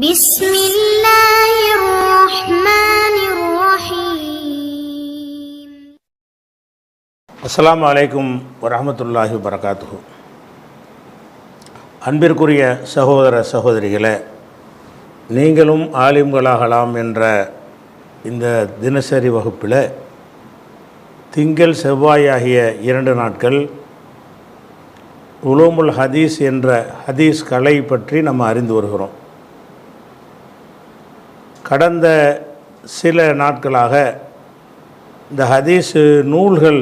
بسم الله الرحمن الرحيم. அஸ்ஸலாமு அலைக்கும் வரஹ்மத்துல்லாஹி வபரகாத்துஹு. அன்பிற்குரிய சகோதர சகோதரிகளே, நீங்களும் ஆலிம்களாகலாம் என்ற இந்த தினசரி வகுப்பில் திங்கள் செவ்வாய் ஆகிய 2 நாட்கள் உலூமுல் ஹதீஸ் என்ற ஹதீஸ் கலை பற்றி நம்ம அறிந்து வருகிறோம். கடந்த சில நாட்களாக இந்த ஹதீஸ் நூல்கள்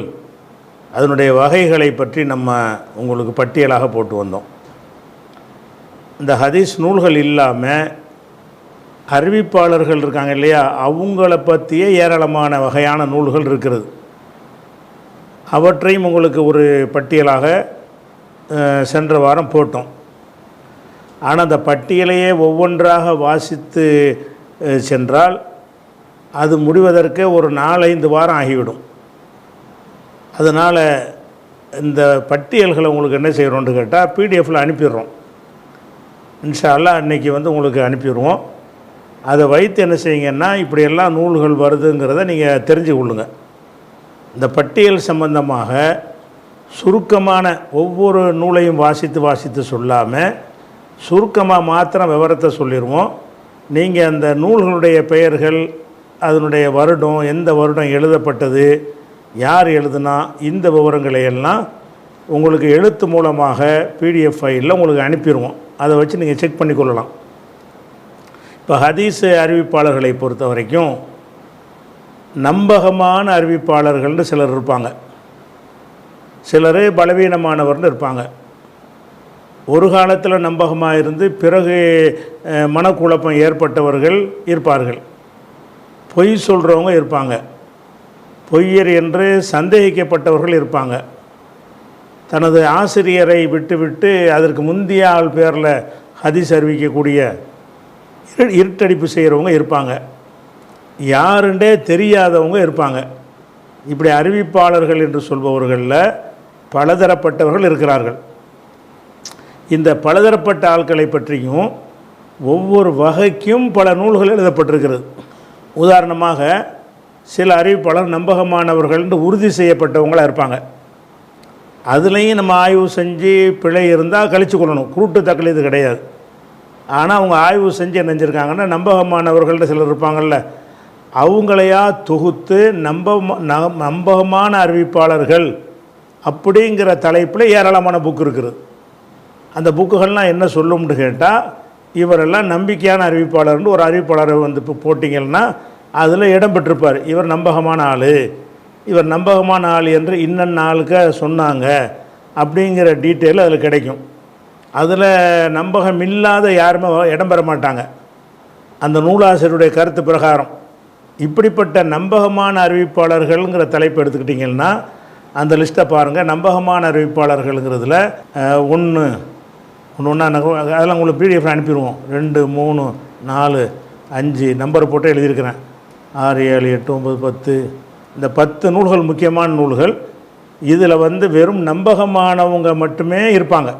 அதனுடைய வகைகளை பற்றி நம்ம உங்களுக்கு பட்டியலாக போட்டு வந்தோம். இந்த ஹதீஸ் நூல்கள் இல்லாமல் அறிவிப்பாளர்கள் இருக்காங்க இல்லையா, அவங்கள பற்றிய ஏராளமான வகையான நூல்கள் இருக்கிறது. அவற்றையும் உங்களுக்கு ஒரு பட்டியலாக சென்ற வாரம் போட்டோம். ஆனால் அந்த பட்டியலையே ஒவ்வொன்றாக வாசித்து சென்றால் அது முடிவதற்கு ஒரு 4-5 வாரம் ஆகிவிடும். அதனால் இந்த பட்டியல்களை உங்களுக்கு என்ன செய்கிறோன்னு கேட்டால் பிடிஎஃப்பில் அனுப்பிடுறோம். இன்ஷா அல்லாஹ் அன்றைக்கி உங்களுக்கு அனுப்பிடுவோம். அதை வைத்து என்ன செய்யுங்கன்னா, இப்படியெல்லாம் நூல்கள் வருதுங்கிறத நீங்கள் தெரிஞ்சு கொள்ளுங்க. இந்த பட்டியல் சம்பந்தமாக சுருக்கமான ஒவ்வொரு நூலையும் வாசித்து சொல்லாமல் சுருக்கமாக மாத்திரம் விவரத்தை சொல்லிடுவோம். நீங்கள் அந்த நூல்களுடைய பெயர்கள், அதனுடைய வருடம், எந்த வருடம் எழுதப்பட்டது, யார் எழுதுனா, இந்த விவரங்களை எல்லாம் உங்களுக்கு எழுத்து மூலமாக பிடிஎஃப் ஃபைலில் உங்களுக்கு அனுப்பிடுவோம். அதை வச்சு நீங்கள் செக் பண்ணி கொள்ளலாம். இப்போ ஹதீஸ் அறிவிப்பாளர்களை பொறுத்த வரைக்கும் நம்பகமான அறிவிப்பாளர்கள்னு சிலர் இருப்பாங்க, சிலர் பலவீனமானவர்னு இருப்பாங்க. ஒரு காலத்தில் நம்பகமாக இருந்து பிறகு மனக்குழப்பம் ஏற்பட்டவர்கள் இருப்பார்கள். பொய் சொல்கிறவங்க இருப்பாங்க, பொய்யர் என்று சந்தேகிக்கப்பட்டவர்கள் இருப்பாங்க. தனது ஆசிரியரை விட்டு அதற்கு முந்தைய ஆள் பேரில் ஹதீஸ் அறிவிக்கக்கூடிய இருட்டடிப்பு செய்கிறவங்க இருப்பாங்க. யாருண்டே தெரியாதவங்க இருப்பாங்க. இப்படி அறிவிப்பாளர்கள் என்று சொல்பவர்களில் பலதரப்பட்டவர்கள் இருக்கிறார்கள். இந்த பலதரப்பட்ட ஆட்களை பற்றியும் ஒவ்வொரு வகைக்கும் பல நூல்கள் எழுதப்பட்டிருக்கிறது. உதாரணமாக சில அறிவிப்பாளர் நம்பகமானவர்கள் என்று உறுதி செய்யப்பட்டவங்களாக இருப்பாங்க. அதுலேயும் நம்ம ஆய்வு செஞ்சு பிழை இருந்தால் கழிச்சு கொள்ளணும், குருட்டு தக்கலீது கிடையாது. ஆனால் அவங்க ஆய்வு செஞ்சு என்ன செஞ்சுருக்காங்கன்னா, நம்பகமானவர்கள்னு சிலர் இருப்பாங்கள்ல, அவங்களையா தொகுத்து நம்பகமான அறிவிப்பாளர்கள் அப்படிங்கிற தலைப்பில் ஏராளமான புக்கு இருக்குது. அந்த புக்குகள்லாம் என்ன சொல்லும்னு கேட்டால், இவரெல்லாம் நம்பிக்கையான அறிவிப்பாளர்னு ஒரு அறிவிப்பாளரை இப்போ போட்டிங்கன்னா அதில் இடம் பெற்றிருப்பார். இவர் நம்பகமான ஆள், இவர் நம்பகமான ஆள் என்று இன்னென்ன ஆளுக்க சொன்னாங்க அப்படிங்கிற டீட்டெயில் அதில் கிடைக்கும். அதில் நம்பகம் இல்லாத யாருமே இடம் பெற மாட்டாங்க அந்த நூலாசிரியருடைய கருத்து பிரகாரம். இப்படிப்பட்ட நம்பகமான அறிவிப்பாளர்கள்ங்கிற தலைப்பு எடுத்துக்கிட்டிங்கன்னா அந்த லிஸ்ட்டை பாருங்கள். நம்பகமான அறிவிப்பாளர்கள்ங்கிறதுல ஒன்று அதெல்லாம் உங்களுக்கு பிடிஎஃப் அனுப்பிடுவோம். 2, 3, 4, 5 நம்பர் போட்டு எழுதியிருக்கிறேன். 6, 7, 8, 9, 10 இந்த 10 நூல்கள் முக்கியமான நூல்கள். இதில் வெறும் நம்பகமானவங்க மட்டுமே இருப்பாங்க.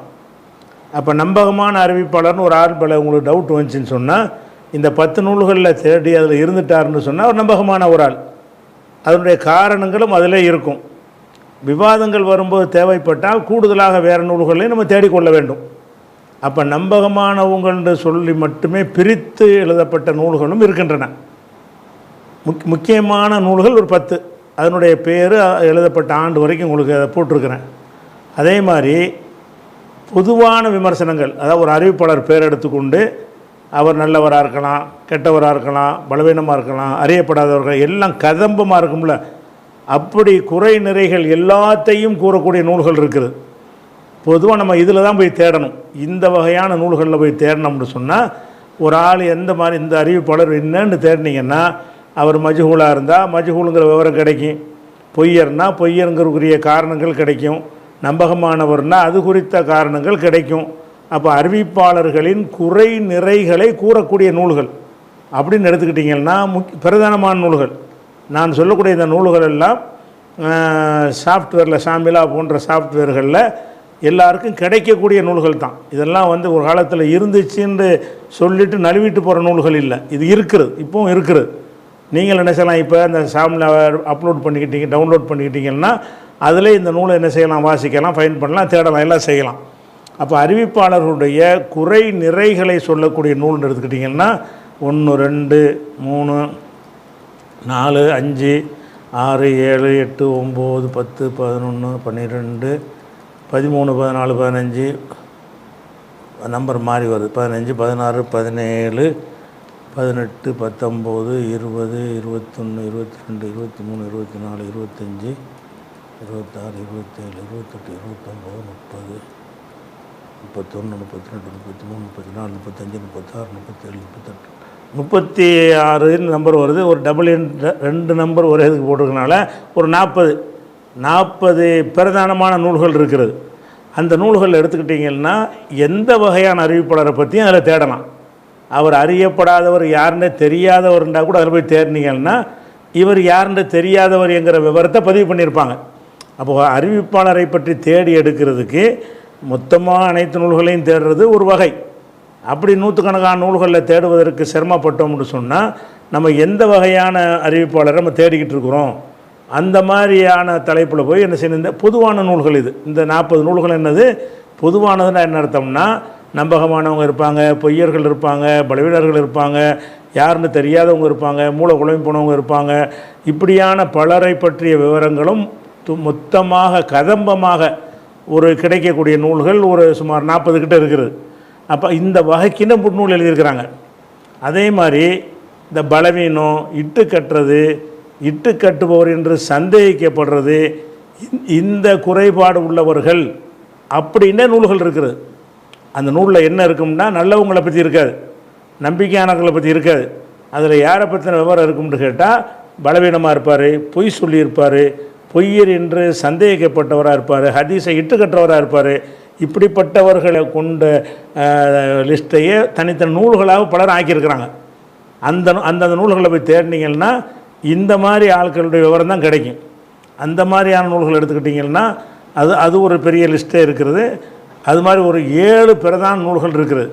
அப்போ நம்பகமான அறிவிப்பாளர்னு ஒரு ஆள் பல உங்களுக்கு டவுட் வந்துச்சுன்னு சொன்னால், இந்த 10 நூல்களில் தேடி அதில் இருந்துட்டாருன்னு சொன்னால் ஒரு நம்பகமான ஒரு ஆள். அதனுடைய காரணங்களும் அதில் இருக்கும். விவாதங்கள் வரும்போது தேவைப்பட்டால் கூடுதலாக வேறு நூல்களையும் நம்ம தேடிக்கொள்ள வேண்டும். அப்போ நம்பகமானவங்கள்னு சொல்லி மட்டுமே பிரித்து எழுதப்பட்ட நூல்களும் இருக்கின்றன. முக்கியமான நூல்கள் ஒரு 10, அதனுடைய பேர், எழுதப்பட்ட ஆண்டு வரைக்கும் உங்களுக்கு அதை போட்டிருக்கிறேன். அதே மாதிரி பொதுவான விமர்சனங்கள், அதாவது ஒரு அறிவிப்பாளர் பேர் எடுத்துக்கொண்டு அவர் நல்லவராக இருக்கலாம், கெட்டவராக இருக்கலாம், பலவீனமாக இருக்கலாம், அறியப்படாதவர்கள் எல்லாம் கதம்பமாக இருக்கும்ல, அப்படி குறை நிறைகள் எல்லாத்தையும் கூறக்கூடிய நூல்கள் இருக்குது. பொதுவாக நம்ம இதில் தான் போய் தேடணும். இந்த வகையான நூல்களில் போய் தேடணும்னு சொன்னால், ஒரு ஆள் எந்த மாதிரி இந்த அறிவிப்பாளர் என்னன்னு தேடினீங்கன்னா, அவர் மஜ்ஹூலாக இருந்தால் மஜ்ஹூலுங்கிற விவரம் கிடைக்கும், பொய்யர்னால் பொய்யருங்கிற காரணங்கள் கிடைக்கும், நம்பகமானவர்னால் அது குறித்த காரணங்கள் கிடைக்கும். அப்போ அறிவிப்பாளர்களின் குறை நிறைகளை கூறக்கூடிய நூல்கள் அப்படின்னு எடுத்துக்கிட்டிங்கன்னா பிரதானமான நூல்கள். நான் சொல்லக்கூடிய இந்த நூல்கள் எல்லாம் சாஃப்ட்வேரில் ஷாமிலா போன்ற சாஃப்ட்வேர்களில் எல்லாருக்கும் கிடைக்கக்கூடிய நூல்கள் தான். இதெல்லாம் வந்து ஒரு காலத்தில் இருந்துச்சுன்னு சொல்லிட்டு நழுவிட்டு போகிற நூல்கள் இல்லை. இது இருக்கிறது, இப்போவும் இருக்கிறது. நீங்கள் என்ன செய்யலாம், இப்போ இந்த சாமில் அப்லோட் பண்ணிக்கிட்டீங்க, டவுன்லோட் பண்ணிக்கிட்டீங்கன்னா அதில் இந்த நூலை என்ன செய்யலாம், வாசிக்கலாம், ஃபைன் பண்ணலாம், தேடலாம், எல்லாம் செய்யலாம். அப்போ அறிவிப்பாளர்களுடைய குறை நிறைகளை சொல்லக்கூடிய நூல்னு எடுத்துக்கிட்டிங்கன்னா 1 2 3 4 5 6 7 8 9 10 11 12 13 14 15 நம்பர் மாறி வருது, 15 16 17 18 19 20 21 22 23 24 25 26 27 28 29 30 31 32 33 34 35 36 37 38 36 நம்பர் வருது. ஒரு டபுள் எண் 2 நம்பர் ஒரே இதுக்கு போட்டிருக்கனால ஒரு 40 பிரதானமான நூல்கள் இருக்கிறது. அந்த நூல்கள் எடுத்துக்கிட்டிங்கன்னா எந்த வகையான அறிவிப்பாளரை பற்றியும் அதில் தேடலாம். அவர் அறியப்படாதவர் யாருன்னு தெரியாதவர்ன்றா கூட அதில் போய் தேடினீங்கன்னா இவர் யாருன்னு தெரியாதவர் என்கிற விவரத்தை பதிவு பண்ணியிருப்பாங்க. அப்போது அறிவிப்பாளரை பற்றி தேடி எடுக்கிறதுக்கு மொத்தமாக அனைத்து நூல்களையும் தேடுறது ஒரு வகை. அப்படி நூற்றுக்கணக்கான நூல்களில் தேடுவதற்கு சிரமப்பட்டோம்னு சொன்னால் நம்ம எந்த வகையான அறிவிப்பாளரை நம்ம தேடிக்கிட்டு இருக்கிறோம், அந்த மாதிரியான தலைப்பில் போய் என்ன செய்யணும். இந்த பொதுவான நூல்கள் இது, இந்த 40 நூல்கள் என்னது பொதுவானதுன்னா என்ன அர்த்தம்னா, நம்பகமானவங்க இருப்பாங்க, பொய்யர்கள் இருப்பாங்க, பலவீனர்கள் இருப்பாங்க, யாருன்னு தெரியாதவங்க இருப்பாங்க, மூளை குழம்பி போனவங்க இருப்பாங்க. இப்படியான பலரை பற்றிய விவரங்களும் மொத்தமாக கதம்பமாக ஒரு கிடைக்கக்கூடிய நூல்கள் ஒரு சுமார் 40 கிட்ட இருக்கிறது. அப்போ இந்த வகைக்கின நூல் எழுதியிருக்கிறாங்க. அதே மாதிரி இந்த பலவீனம், இட்டு கட்டுறது, இட்டு கட்டுபவர் என்று சந்தேகிக்கப்படுறது, இந்த குறைபாடு உள்ளவர்கள் அப்படின்னே நூல்கள் இருக்குது. அந்த நூலில் என்ன இருக்கும்னா நல்லவங்களை பற்றி இருக்காது, நம்பிக்கையானவர்களை பற்றி இருக்காது. அதில் யாரை பற்றின விவரம் இருக்கும்னு கேட்டால் பலவீனமாக இருப்பார், பொய் சொல்லியிருப்பார், பொய்யர் என்று சந்தேகிக்கப்பட்டவராக இருப்பார், ஹதீஸை இட்டு கட்டுறவராக இருப்பார். இப்படிப்பட்டவர்களை கொண்ட லிஸ்ட்டையே தனித்தனி நூல்களாக பலர் ஆக்கியிருக்கிறாங்க. அந்த நூல்களை போய் தேடினீங்கன்னா இந்த மாதிரி ஆட்களுடைய விவரம் தான் கிடைக்கும். அந்த மாதிரியான நூல்கள் எடுத்துக்கிட்டிங்கன்னா அது ஒரு பெரிய லிஸ்ட்டே இருக்கிறது. அது மாதிரி ஒரு 7 பிரதான நூல்கள் இருக்கிறது.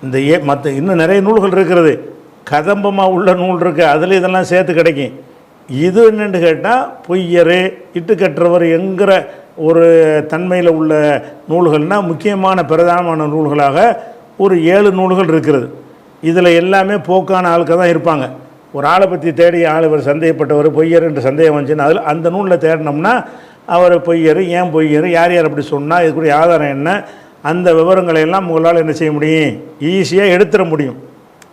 இந்த மற்ற இன்னும் நிறைய நூல்கள் இருக்கிறது, கதம்பமாக உள்ள நூல் இருக்குது, அதில் இதெல்லாம் சேர்த்து கிடைக்கும். இது என்னென்னு கேட்டால் பொய்யர், இட்டு கட்டுறவர் என்கிற ஒரு தன்மையில் உள்ள நூல்கள்னால் முக்கியமான பிரதானமான நூல்களாக ஒரு 7 நூல்கள் இருக்கிறது. இதில் எல்லாமே போக்கான ஆளுக்க தான் இருப்பாங்க. ஒரு ஆளை பற்றி தேடி ஆள் இவர் சந்தேகப்பட்டவர், பொய்யர் என்று சந்தேகம் வந்துச்சுன்னா அதில் அந்த நூலில் தேடினோம்னா அவர் பொய்யர், ஏன் பொய்யர், யார் யார் அப்படி சொன்னால், இதுக்குரிய ஆதாரம் என்ன, அந்த விவரங்களை எல்லாம் உங்களால் என்ன செய்ய முடியும், ஈஸியாக எடுத்துட முடியும்.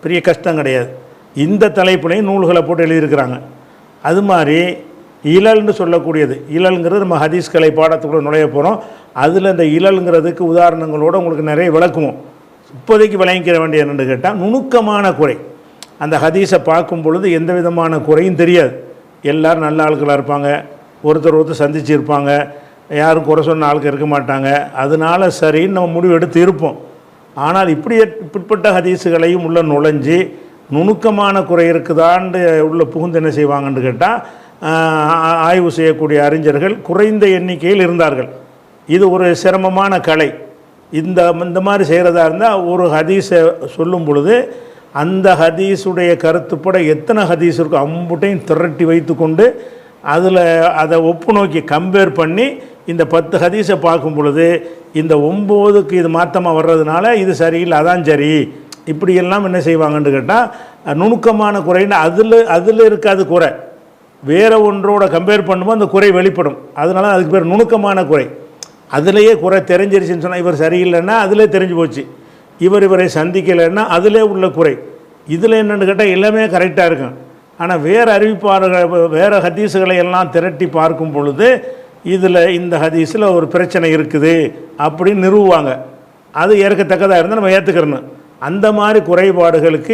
பெரிய கஷ்டம் கிடையாது. இந்த தலைப்புலையும் நூல்களை போட்டு எழுதியிருக்கிறாங்க. அது மாதிரி இழல்னு சொல்லக்கூடியது, இழல்ங்கிறது நம்ம ஹதீஸ் கலை பாடத்துக்குள்ள நுழைய போகிறோம். அதில் இந்த இழல்ங்கிறதுக்கு உதாரணங்களோடு உங்களுக்கு நிறைய விளக்குவோம். இப்போதைக்கு விளங்கிக்கிற வேண்டிய என்னென்னு கேட்டால் நுணுக்கமான குறை. அந்த ஹதீஸை பார்க்கும் பொழுது எந்த விதமான குறையும் தெரியாது. எல்லோரும் நல்ல ஆட்களாக இருப்பாங்க, ஒருத்தர் சந்திச்சிருப்பாங்க, யாரும் குறை சொன்ன ஆளுக்கு இருக்க மாட்டாங்க. அதனால சரின்னு நம்ம முடிவு எடுத்து இருப்போம். ஆனால் இப்படிப்பட்ட ஹதீஸுகளையும் உள்ள நுழைஞ்சி நுணுக்கமான குறை இருக்குதான்னு உள்ள புகுந்து என்ன செய்வாங்கன்னு கேட்டால் ஆய்வு செய்யக்கூடிய அறிஞர்கள் குறைந்த எண்ணிக்கையில் இருந்தார்கள். இது ஒரு சிரமமான கலை. இந்த மாதிரி செய்கிறதா இருந்தால் ஒரு ஹதீஸை சொல்லும் பொழுது அந்த ஹதீஸுடைய கருத்துப்பட எத்தனை ஹதீஸ் இருக்கோ அம்புட்டையும் திரட்டி வைத்து கொண்டு அதில் அதை ஒப்பு நோக்கி கம்பேர் பண்ணி இந்த 10 ஹதீஸை பார்க்கும் பொழுது இந்த 9க்கு இது மாற்றமாக வர்றதுனால இது சரியில்லை, அதான் சரி, இப்படியெல்லாம் என்ன செய்வாங்கன்னு கேட்டால் நுணுக்கமான குறைன்னு அதில் இருக்காது குறை, வேறு ஒன்றோட கம்பேர் பண்ணும்போது அந்த குறை வெளிப்படும். அதனால அதுக்கு பேர் நுணுக்கமான குறை. அதிலேயே குறை தெரிஞ்சிருச்சுன்னு சொன்னால் இவர் சரியில்லைன்னா அதிலே தெரிஞ்சு போச்சு, இவரை சந்திக்கலைன்னா அதிலே உள்ள குறை. இதில் என்னென்னு கேட்டால் எல்லாமே கரெக்டாக இருக்கும். ஆனால் வேறு அறிவிப்பாளர்கள் வேறு ஹதீஸுகளை எல்லாம் திரட்டி பார்க்கும் பொழுது இதில் இந்த ஹதீஸில் ஒரு பிரச்சனை இருக்குது அப்படின்னு நிறுவுவாங்க. அது ஏற்கத்தக்கதாக இருந்தால் நம்ம ஏற்றுக்கிறணும். அந்த மாதிரி குறைபாடுகளுக்கு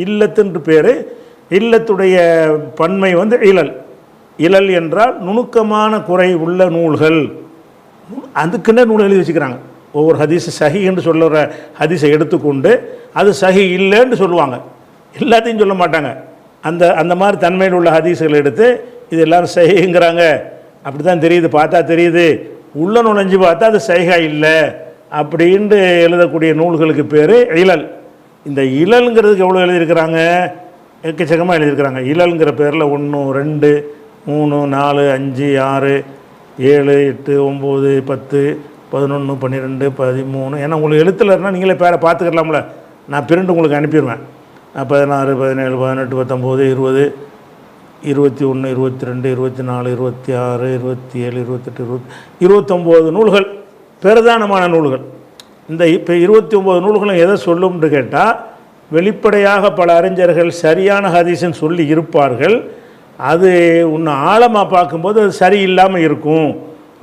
இல்லத்துன்ற பேர். இல்லத்துடைய பன்மை இழல் என்றால் நுணுக்கமான குறை உள்ள நூல்கள். அதுக்குன்னே நூல் எழுதி வச்சுக்கிறாங்க. ஒவ்வொரு ஹதீஸ் சஹி என்று சொல்லுற ஹதீஸை எடுத்துக்கொண்டு அது சஹி இல்லைன்னு சொல்லுவாங்க, எல்லாத்தையும் சொல்ல மாட்டாங்க. அந்த மாதிரி தன்மையில் உள்ள ஹதீஸுகளை எடுத்து இது எல்லோரும் சஹிங்கிறாங்க, அப்படி தான் தெரியுது, பார்த்தா தெரியுது, உள்ள நுழைஞ்சு பார்த்தா அது சைகா இல்லை அப்படின்ட்டு எழுதக்கூடிய நூல்களுக்கு பேர் இலல். இந்த இலல்ங்கிறதுக்கு எவ்வளோ எழுதியிருக்கிறாங்க? எக்கச்சக்கமாக எழுதியிருக்கிறாங்க. இலல்ங்கிற பேரில் 1 2 3 4 5 6 7 8 9 10 11 12 13. ஏன்னா உங்களுக்கு எழுத்தில் இருந்தால் நீங்களே பேரை பார்த்துக்கலாம்ல. நான் பிரிண்ட் உங்களுக்கு அனுப்பிடுவேன். 16 17 18 19 20 21 22 24 26 27 28 29 நூல்கள் பிரதானமான நூல்கள். இந்த இப்போ 29 நூல்களும் எதை சொல்லும்னு கேட்டால், வெளிப்படையாக பல அறிஞர்கள் சரியான ஹதீஸ்ன்னு சொல்லி இருப்பார்கள். அது இன்னும் ஆழமாக பார்க்கும்போது அது சரியில்லாமல் இருக்கும்.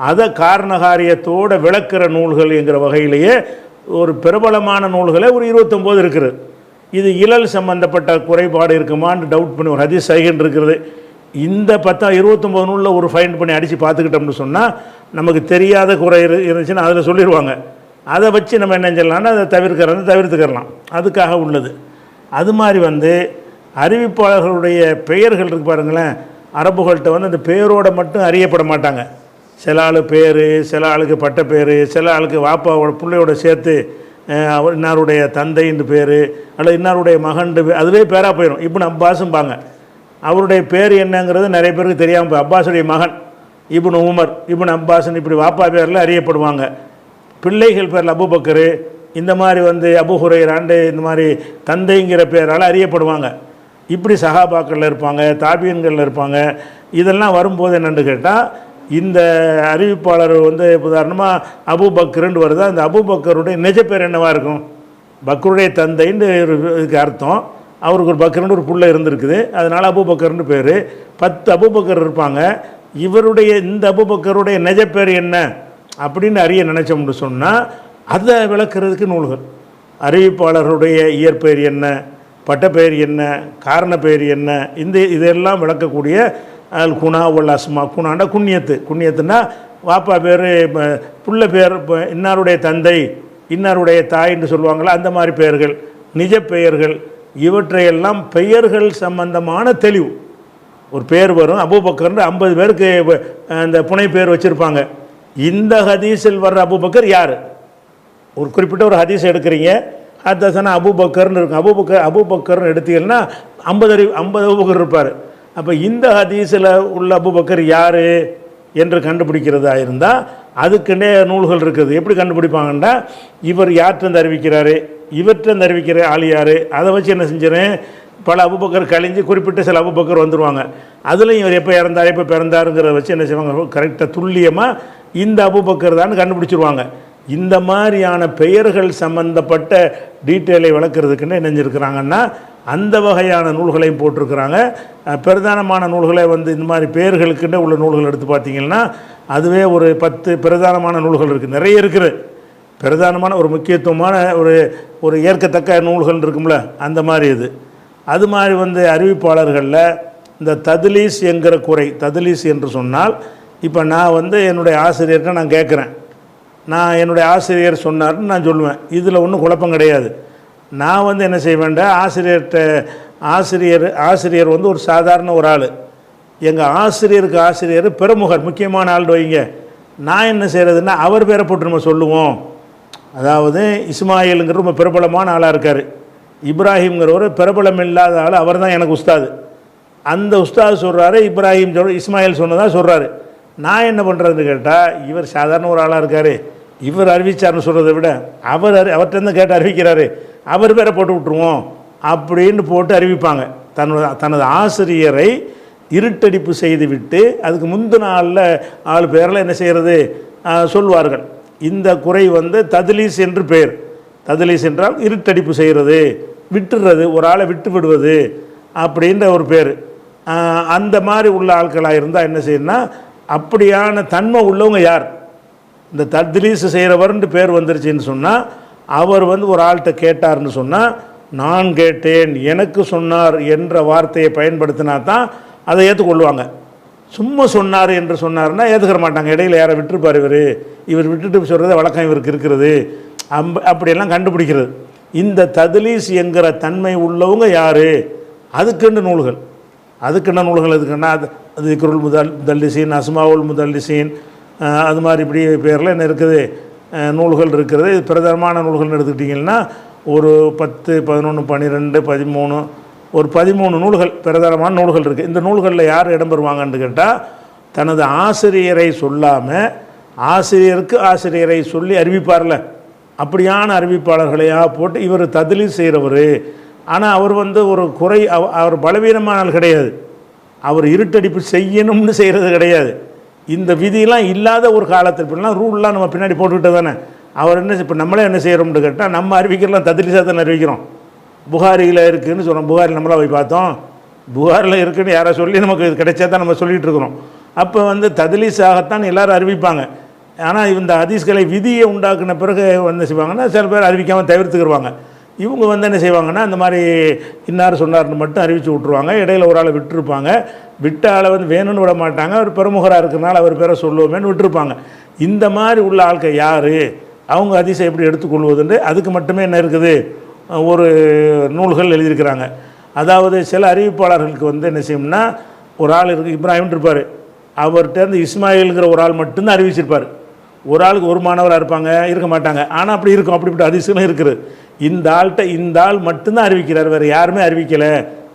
அதை காரணகாரியத்தோடு விளக்குற நூல்கள் என்கிற வகையிலேயே ஒரு பிரபலமான நூல்களே ஒரு 29 இருக்குது. இது இலல் சம்பந்தப்பட்ட குறைபாடு இருக்குமான்னு டவுட் பண்ணி ஒரு ஹதீஸ் சைகன் இருக்கிறது. இந்த 29 நூலில் ஒரு ஃபைண்ட் பண்ணி அடித்து பார்த்துக்கிட்டோம்னு சொன்னால் நமக்கு தெரியாத குறை இருந்துச்சுன்னா அதில் சொல்லிடுவாங்க. அதை வச்சு நம்ம என்ன செய்யலாம்னா அதை தவிர்த்துக்கலாம். அதுக்காக உள்ளது. அது மாதிரி அறிவிப்பாளர்களுடைய பெயர்கள் இருக்கு பாருங்களேன். அரபுகள்கிட்ட அந்த பேரோட மட்டும் அறியப்பட மாட்டாங்க. சில ஆள் பேர், சில ஆளுக்கு பட்ட பேர், சில ஆளுக்கு வாப்பாவோட பிள்ளையோட சேர்த்து இன்னாருடைய தந்தைன்னு பேர் அல்லது இன்னாருடைய மகன்ட்டு பேர், அதுவே பேராக போயிடும். இப்னு அப்பாஸும்பாங்க. அவருடைய பேர் என்னங்கிறது நிறைய பேருக்கு தெரியாமல் போய் அப்பாஸுடைய மகன் இப்னு உமர், இப்னு அப்பாஸ்ன்னு இப்படி வாப்பா பேரில் அறியப்படுவாங்க. பிள்ளைகள் பேரில் அபூபக்கர், இந்த மாதிரி அபூ ஹுரைராண்டு இந்த மாதிரி தந்தைங்கிற பேரால் அறியப்படுவாங்க. இப்படி சஹாபாக்களில் இருப்பாங்க, தாபியன்களில் இருப்பாங்க. இதெல்லாம் வரும்போது என்னென்னு கேட்டால், இந்த அறிவிப்பாளர் உதாரணமாக அபூபக்கர்ன்னு வருது. அந்த அபூபக்கருடைய நிஜ பேர் என்னவாக இருக்கும்? பக்கருடைய தந்தைன்னு இதுக்கு அர்த்தம். அவருக்கு ஒரு பக்கர்னு ஒரு புள்ள இருந்திருக்குது, அதனால் அபூபக்கர்னு பேர். 10 அபூபக்கர் இருப்பாங்க. இவருடைய இந்த அபூபக்கருடைய நிஜ பேர் என்ன அப்படின்னு அறிய நினச்சோம்னு சொன்னால் அதை விளக்குறதுக்கு நூல்கள். அறிவிப்பாளருடைய இயற்பெயர் என்ன, பட்டப்பெயர் என்ன, காரண பெயர் என்ன, இதெல்லாம் விளக்கக்கூடிய அல் குணா உல் அஸ்மா. குணாண்டா குண்ணியத்துன்னா வாப்பா பேர், புள்ள பேர், இன்னாருடைய தந்தை, இன்னாருடைய தாயின்னு சொல்லுவாங்களா, அந்த மாதிரி பெயர்கள், நிஜ பெயர்கள், இவற்றையெல்லாம் பெயர்கள் சம்பந்தமான தெளிவு. ஒரு பேர் வரும், அபூபக்கர்னு 50 பேருக்கு அந்த புனை பேர் வச்சுருப்பாங்க. இந்த ஹதீஸில் வர்ற அபூபக்கர் யார்? ஒரு குறிப்பிட்ட ஒரு ஹதீஸ் எடுக்கிறீங்க, ஹதஸனா அபூபக்கர்னு இருக்கும். அபூபக்கர்னு எடுத்தீங்கன்னா 50 அபூபக்கர் இருப்பார். அப்போ இந்த ஹதீஸில் உள்ள அபூபக்கர் யார் என்று கண்டுபிடிக்கிறதா இருந்தால் அதுக்குன்னே நூல்கள் இருக்குது. எப்படி கண்டுபிடிப்பாங்கன்னா, இவர் யார்கிட்ட அறிவிக்கிறாரு, இவர்கிட்ட அறிவிக்கிற ஆள் யார், அதை வச்சு என்ன செஞ்சிடறேன், பல அபூபக்கர் கழிஞ்சு குறிப்பிட்ட சில அபூபக்கர் வந்துடுவாங்க. அதுலேயும் இவர் எப்போ இறந்தார் எப்போ பிறந்தாருங்கிறத வச்சு என்ன செய்வாங்க, கரெக்டாக துல்லியமாக இந்த அபூபக்கர் தான் கண்டுபிடிச்சிருவாங்க. இந்த மாதிரியான பெயர்கள் சம்பந்தப்பட்ட டீட்டெயிலை வளர்க்குறதுக்குன்னு நினைஞ்சிருக்கிறாங்கன்னா அந்த வகையான நூல்களையும் போட்டிருக்கிறாங்க. பிரதானமான நூல்களை இந்த மாதிரி பெயர்களுக்குன்னு உள்ள நூல்கள் எடுத்து பார்த்திங்கன்னா அதுவே ஒரு 10 பிரதானமான நூல்கள் இருக்குது. நிறைய இருக்குது. பிரதானமான ஒரு முக்கியத்துவமான ஒரு ஏற்கத்தக்க நூல்கள் இருக்கும்ல, அந்த மாதிரி இது. அது மாதிரி அறிவிப்பாளர்களில் இந்த தத்லீஸ் என்கிற குறை. தத்லீஸ் என்று சொன்னால், இப்போ நான் என்னுடைய ஆசிரியர்கிட்ட நான் கேட்குறேன், நான் என்னுடைய ஆசிரியர் சொன்னார்னு நான் சொல்லுவேன். இதில் ஒன்றும் குழப்பம் கிடையாது. நான் என்ன செய்வேன்டா, ஆசிரியர் ஒரு சாதாரண ஒரு ஆள், எங்கள் ஆசிரியர் பிரமுகர் முக்கியமான ஆள் வைங்க. நான் என்ன செய்கிறதுன்னா அவர் பேரை போட்டு நம்ம சொல்லுவோம். அதாவது இஸ்மாயிலுங்கிற ரொம்ப பிரபலமான ஆளாக இருக்கார், இப்ராஹிம்ங்கிற ஒரு பிரபலம் இல்லாத ஆள், அவர் தான் எனக்கு உஸ்தாது. அந்த உஸ்தாது சொல்கிறாரு, இப்ராஹிம் இஸ்மாயில் சொன்னதாக சொல்கிறாரு. நான் என்ன பண்ணுறதுன்னு கேட்டால், இவர் சாதாரண ஒரு ஆளாக இருக்கார், இவர் அறிவிச்சார்னு சொல்கிறத விட அவர்கிட்ட கேட்டு அறிவிக்கிறாரு, அவர் பேரை போட்டு விட்ருவோம் அப்படின்னு போட்டு அறிவிப்பாங்க. தனது ஆசிரியரை இருட்டடிப்பு செய்துவிட்டு அதுக்கு முந்தின ஆள் பேரில் என்ன செய்கிறது சொல்வார்கள். இந்த குறை தத்லீஸ் என்று பேர். தத்லீஸ் என்றால் இருட்டடிப்பு செய்கிறது, விட்டுறது, ஒரு ஆளை விட்டு விடுவது அப்படின்ற ஒரு பேர். அந்த மாதிரி உள்ள ஆட்களாக இருந்தால் என்ன செய்யணும்னா, அப்படியான தன்மை உள்ளவங்க யார், இந்த தத்லீஸ் செய்கிறவர்ன்ட்டு பேர் வந்துருச்சுன்னு சொன்னால், அவர் ஒரு ஆள்கிட்ட கேட்டார்னு சொன்னால், நான் கேட்டேன் எனக்கு சொன்னார் என்ற வார்த்தையை பயன்படுத்தினா தான் அதை ஏற்றுக்கொள்வாங்க. சும்மா சொன்னார் என்று சொன்னார்னா ஏற்றுக்கிற மாட்டாங்க. இடையில் யாரை விட்டுருப்பார், இவர் விட்டுட்டு சொல்கிறத வழக்கம் இவருக்கு இருக்கிறது, அப்படியெல்லாம் கண்டுபிடிக்கிறது. இந்த தத்லீஸ் என்கிற தன்மை உள்ளவங்க யார், அதுக்குன்னு நூல்கள் எதுக்குன்னா, அது திக்ருல் முதல்லிசீன், அஸ்மாவுல் முதல்லிசீன், அது மாதிரி இப்படி பேரில் என்ன இருக்குது நூல்கள் இருக்கிறது. இது பிரதானமான நூல்கள்னு எடுத்துக்கிட்டிங்கன்னா ஒரு 10, 11, 12, 13 ஒரு 13 நூல்கள் பிரதானமான நூல்கள் இருக்குது. இந்த நூல்களில் யார் இடம்பெறுவாங்கன்னு கேட்டால் தனது ஆசிரியரை சொல்லாமல் ஆசிரியருக்கு ஆசிரியரை சொல்லி அறிவிப்பார்ல, அப்படியான அறிவிப்பாளர்களையாக போட்டு இவர் தத்லீஸ் செய்கிறவர். ஆனால் அவர் ஒரு குறை, அவர் பலவீனமான ஆள் கிடையாது, அவர் இருட்டடிப்பு செய்யணும்னு செய்கிறது கிடையாது. இந்த விதியெல்லாம் இல்லாத ஒரு காலத்தில் இப்படிலாம் ரூல்லாம் நம்ம பின்னாடி போட்டுக்கிட்டு தானே அவர் என்ன இப்போ நம்மளே என்ன செய்கிறோம்னு கேட்டால் நம்ம அறிவிக்கிறலாம் தத்லீஸாக தானே அறிவிக்கிறோம். புகாரியில் இருக்குதுன்னு சொல்கிறோம், புகாரில் நம்மளாம் போய் பார்த்தோம், புகாரில் இருக்குதுன்னு யாரை சொல்லி நமக்கு இது கிடைச்சா தான் நம்ம சொல்லிகிட்டு இருக்கிறோம். அப்போ தத்லீஸாகத்தான் எல்லோரும் அறிவிப்பாங்க. ஆனால் இந்த ஹதீஸ்களை விதியை உண்டாக்குன பிறகு செய்வாங்கன்னா சில பேர் அறிவிக்காமல் தவிர்த்துக்கிடுவாங்க. இவங்க என்ன செய்வாங்கன்னா இந்த மாதிரி இன்னார் சொன்னார்னு மட்டும் அறிவித்து விட்ருவாங்க. இடையில ஒரு ஆளை விட்டுருப்பாங்க. விட்ட ஆளை வேணும்னு விட மாட்டாங்க, அவர் பிரமுகராக இருக்கிறனால அவர் பேரை சொல்லுவோமேன்னு விட்டுருப்பாங்க. இந்த மாதிரி உள்ள ஆட்கள் யார், அவங்க ஹதீஸை எப்படி எடுத்துக்கொள்வதுன்னு அதுக்கு மட்டுமே என்ன இருக்குது, ஒரு நூல்கள் எழுதியிருக்கிறாங்க. அதாவது சில அறிவிப்பாளர்களுக்கு என்ன செய்யும்னா ஒரு ஆள் இருக்குது, இப்ராஹிம் இருப்பார், அவர்கிட்ட இஸ்மாயில்ங்கிற ஒரு ஆள் மட்டும்தான் அறிவிச்சிருப்பார். ஒரு ஆளுக்கு ஒரு மாணவராக இருக்க மாட்டாங்க. ஆனால் அப்படி இருக்கும், அப்படிப்பட்ட அதிசயம் இருக்குது. இந்த ஆள் மட்டும்தான் அறிவிக்கிறார், வேறு யாருமே அறிவிக்கலை.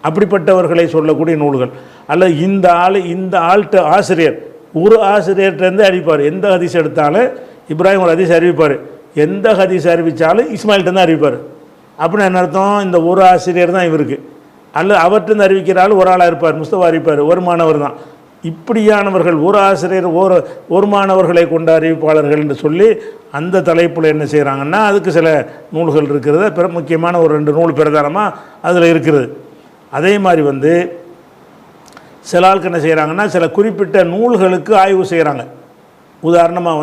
அப்படிப்பட்டவர்களை சொல்லக்கூடிய நூல்கள். அல்லது இந்த ஆள்கிட்ட ஆசிரியர் ஒரு ஆசிரியர்கிட்டருந்து அறிவிப்பார். எந்த ஹதீஸ் எடுத்தாலும் இப்ராஹிம் ஒரு ஹதீஸ் அறிவிப்பார், எந்த ஹதீஸ் அறிவித்தாலும் இஸ்மாயில்கிட்ட தான் அறிவிப்பார். அப்படின்னு என்ன அர்த்தம், இந்த ஒரு ஆசிரியர் தான் இவருக்கு. அல்லது அவர்கிட்ட அறிவிக்கிற ஆள் ஒரு ஆளாக இருப்பார், முஸ்தபா அறிவிப்பார், ஒரு மாணவர் தான். இப்படியானவர்கள் ஒரு ஆசிரியர் ஒரு மாணவர்களை கொண்ட அறிவிப்பாளர்கள் என்று சொல்லி அந்த தலைப்பில் என்ன செய்கிறாங்கன்னா அதுக்கு சில நூல்கள் இருக்கிறது. முக்கியமான ஒரு 2 நூல் பிரதானமாக அதில் இருக்கிறது. அதே மாதிரி சில ஆளுக்கு என்ன செய்கிறாங்கன்னா சில குறிப்பிட்ட நூல்களுக்கு ஆய்வு செய்கிறாங்க. உதாரணமாக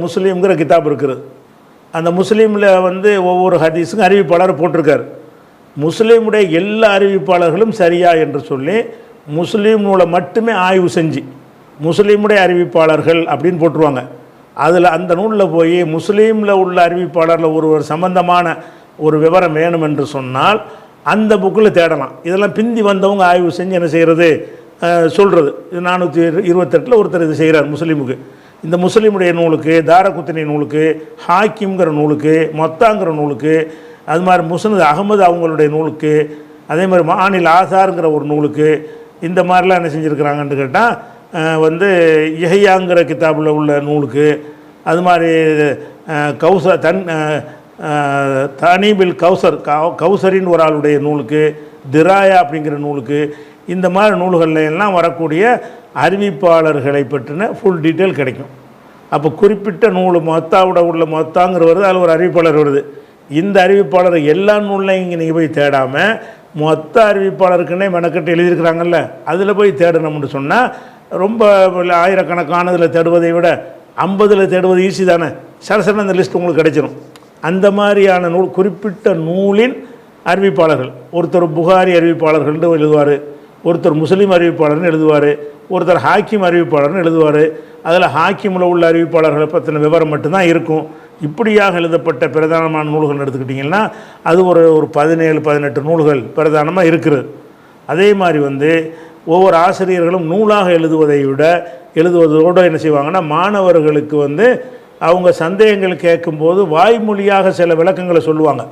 முஸ்லீம்ங்கிற கிதாப் இருக்கிறது. அந்த முஸ்லீமில் ஒவ்வொரு ஹதீஸுக்கும் அறிவிப்பாளர் போட்டிருக்கார். முஸ்லீமுடைய எல்லா அறிவிப்பாளர்களும் சரியா என்று சொல்லி முஸ்லீம் நூலை மட்டுமே ஆய்வு செஞ்சு முஸ்லீமுடைய அறிவிப்பாளர்கள் அப்படின்னு போட்டுருவாங்க. அதில் அந்த நூலில் போய் முஸ்லீமில் உள்ள அறிவிப்பாளரில் ஒரு சம்பந்தமான ஒரு விவரம் வேணும் என்று சொன்னால் அந்த புக்கில் தேடலாம். இதெல்லாம் பிந்தி வந்தவங்க ஆய்வு செஞ்சு என்ன செய்கிறது சொல்கிறது. இது 428 ஒருத்தர் இது செய்கிறார் முஸ்லீமுக்கு. இந்த முஸ்லீமுடைய நூலுக்கு, தாரகுத்தினி நூலுக்கு, ஹாக்கிம்ங்கிற நூலுக்கு, மொத்தாங்கிற நூலுக்கு, அது மாதிரி முஸ்னத் அகமது அவங்களுடைய நூலுக்கு, அதே மாதிரி மாநில ஆசாருங்கிற ஒரு நூலுக்கு, இந்த மாதிரிலாம் என்ன செஞ்சுருக்கிறாங்கன்னு கேட்டால் இஹையாங்கிற கிதாபில் உள்ள நூலுக்கு, அது மாதிரி தனீபில் கௌசரின் ஒரு ஆளுடைய நூலுக்கு, திராயா அப்படிங்கிற நூலுக்கு, இந்த மாதிரி நூல்களில் எல்லாம் வரக்கூடிய அறிவிப்பாளர்களை பற்றின ஃபுல் டீட்டெயில் கிடைக்கும். அப்போ குறிப்பிட்ட நூல் மொத்தாவோட உள்ள மொத்தாங்கிற வருது, அதில் ஒரு அறிவிப்பாளர் வருது. இந்த அறிவிப்பாளர் எல்லா நூல்லையும் இங்கே நீங்கள் போய் தேடாமல் மொத்த அறிவிப்பாளருக்குன்னே மெனக்கட்டு எழுதியிருக்கிறாங்கல்ல, அதில் போய் தேடணும்னு சொன்னால் ரொம்ப ஆயிரக்கணக்கானதில் தேடுவதை விட 50 தேடுவது ஈஸி தானே. சரசரன் அந்த லிஸ்ட் உங்களுக்கு கிடைச்சிடும். அந்த மாதிரியான நூல், குறிப்பிட்ட நூலின் அறிவிப்பாளர்கள், ஒருத்தர் புகாரி அறிவிப்பாளர்கள்னு எழுதுவார், ஒருத்தர் முஸ்லீம் அறிவிப்பாளர்னு எழுதுவார், ஒருத்தர் ஹாக்கிம் அறிவிப்பாளர்னு எழுதுவார். அதில் ஹாக்கிமில் உள்ள அறிவிப்பாளர்களை பற்றின விவரம் மட்டும்தான் இருக்கும். இப்படியாக எழுதப்பட்ட பிரதானமான நூல்கள் எடுத்துக்கிட்டிங்கன்னா அது ஒரு 17-18 நூல்கள் பிரதானமாக இருக்குது. அதே மாதிரி ஒவ்வொரு ஆசிரியர்களும் நூலாக எழுதுவதோடு என்ன செய்வாங்கன்னா மாணவர்களுக்கு அவங்க சந்தேகங்கள் கேட்கும்போது வாய்மொழியாக சில விளக்கங்களை சொல்லுவாங்க.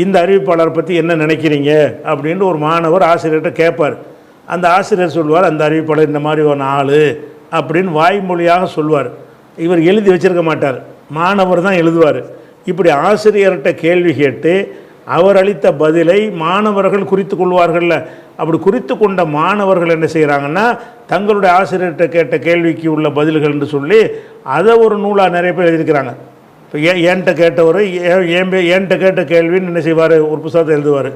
இந்த அறிவிப்பாளர் பற்றி என்ன நினைக்கிறீங்க அப்படின்ட்டு ஒரு மாணவர் ஆசிரியர்கிட்ட கேட்பார். அந்த ஆசிரியர் சொல்வார், அந்த அறிவிப்பாளர் இந்த மாதிரி ஒரு ஆள் அப்படின்னு வாய்மொழியாக சொல்வார். இவர் எழுதி வச்சிருக்க மாட்டார், மாணவர் தான் எழுதுவார். இப்படி ஆசிரியர்கிட்ட கேள்வி கேட்டு அவர் அளித்த பதிலை மாணவர்கள் குறித்து கொள்வார்கள்ல. அப்படி குறித்து கொண்ட மாணவர்கள் என்ன செய்கிறாங்கன்னா தங்களுடைய ஆசிரியர்கிட்ட கேட்ட கேள்விக்கு உள்ள பதில்கள் என்று சொல்லி அதை ஒரு நூலாக நிறைய பேர் எழுதியிருக்கிறாங்க. இப்போ என்கிட்ட கேட்டவர் என்கிட்ட கேட்ட கேள்வின்னு என்ன செய்வார், ஒரு புத்தகத்தை எழுதுவார்.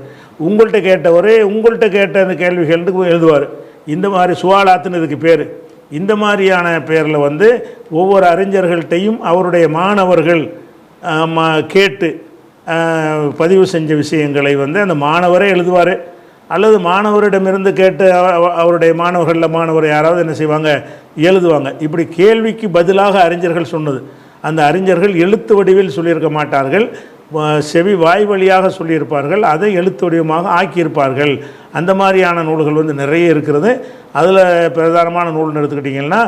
உங்கள்கிட்ட கேட்டவர் உங்கள்கிட்ட கேட்ட அந்த கேள்விகளுக்கு எழுதுவார். இந்த மாதிரி சுவாலாத்துன்னு இதுக்கு பேர். இந்த மாதிரியான பேரில் ஒவ்வொரு அறிஞர்கள்ட்டையும் அவருடைய மாணவர்கள் கேட்டு பதிவு செஞ்ச விஷயங்களை அந்த மாணவரே எழுதுவார். அல்லது மாணவரிடமிருந்து கேட்டு அவருடைய மாணவர் யாராவது என்ன செய்வாங்க, எழுதுவாங்க. இப்படி கேள்விக்கு பதிலாக அறிஞர்கள் சொன்னது. அந்த அறிஞர்கள் எழுத்து வடிவில் சொல்லியிருக்க மாட்டார்கள், செவி வாய் வழியாக சொல்லியிருப்பார்கள், அதை எழுத்து வடிவமாக ஆக்கியிருப்பார்கள். அந்த மாதிரியான நூல்கள் நிறைய இருக்கிறது. அதில் பிரதானமான நூல்னு எடுத்துக்கிட்டிங்கன்னா